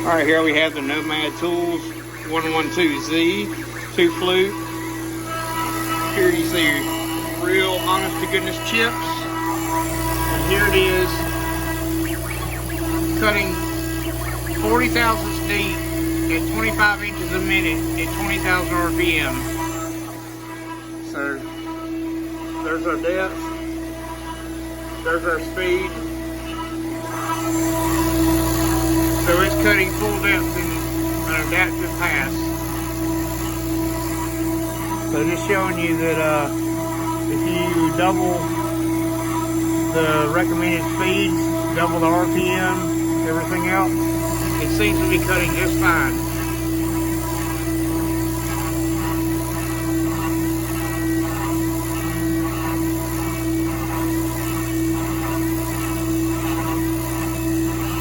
Alright, here we have the Nomad Tools 112Z 2 flute. Here you see real honest to goodness chips. And here it is, cutting 40 thousandths deep at 25 inches a minute at 20,000 RPM. So there's our depth, there's our speed. So it's cutting full depth in an adaptive pass. So just showing you that if you double the recommended speeds, double the RPM, everything else, it seems to be cutting just fine.